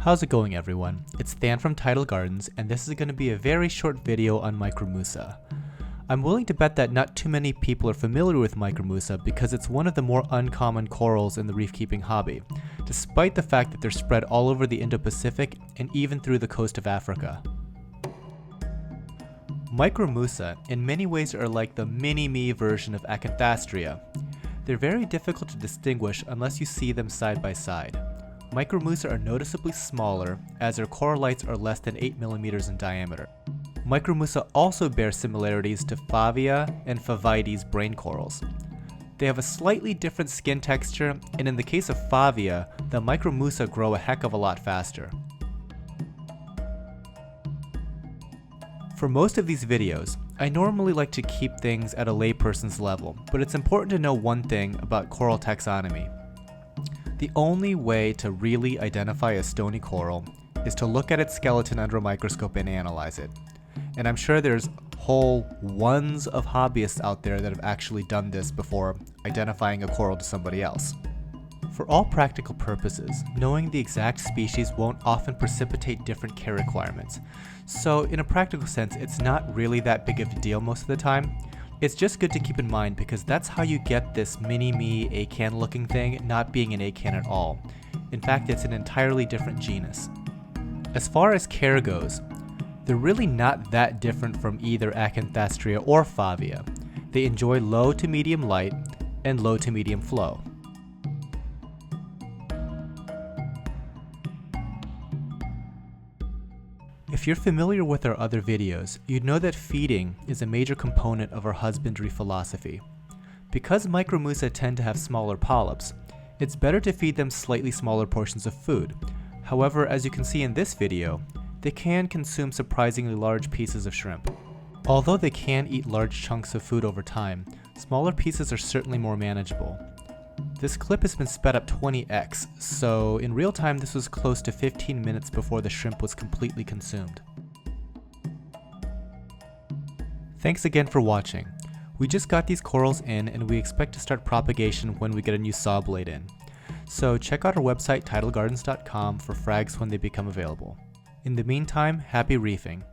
How's it going, everyone? It's Than from Tidal Gardens, and this is going to be a very short video on Micromussa. I'm willing to bet that not too many people are familiar with Micromussa because it's one of the more uncommon corals in the reef-keeping hobby, despite the fact that they're spread all over the Indo-Pacific and even through the coast of Africa. Micromussa in many ways are like the mini-me version of Acanthastrea. They're very difficult to distinguish unless you see them side by side. Micromussa are noticeably smaller, as their corallites are less than 8 mm in diameter. Micromussa also bear similarities to Favia and Favites brain corals. They have a slightly different skin texture, and in the case of Favia, the Micromussa grow a heck of a lot faster. For most of these videos, I normally like to keep things at a layperson's level, but it's important to know one thing about coral taxonomy. The only way to really identify a stony coral is to look at its skeleton under a microscope and analyze it. And I'm sure there's whole ones of hobbyists out there that have actually done this before identifying a coral to somebody else. For all practical purposes, knowing the exact species won't often precipitate different care requirements. So in a practical sense, it's not really that big of a deal most of the time. It's just good to keep in mind because that's how you get this mini-me Acan looking thing not being an Acan at all. In fact, it's an entirely different genus. As far as care goes, they're really not that different from either Acanthastrea or Favia. They enjoy low to medium light and low to medium flow. If you're familiar with our other videos, you'd know that feeding is a major component of our husbandry philosophy. Because Micromussa tend to have smaller polyps, it's better to feed them slightly smaller portions of food. However, as you can see in this video, they can consume surprisingly large pieces of shrimp. Although they can eat large chunks of food over time, smaller pieces are certainly more manageable. This clip has been sped up 20x, so in real time this was close to 15 minutes before the shrimp was completely consumed. Thanks again for watching. We just got these corals in and we expect to start propagation when we get a new saw blade in. So check out our website tidalgardens.com for frags when they become available. In the meantime, happy reefing.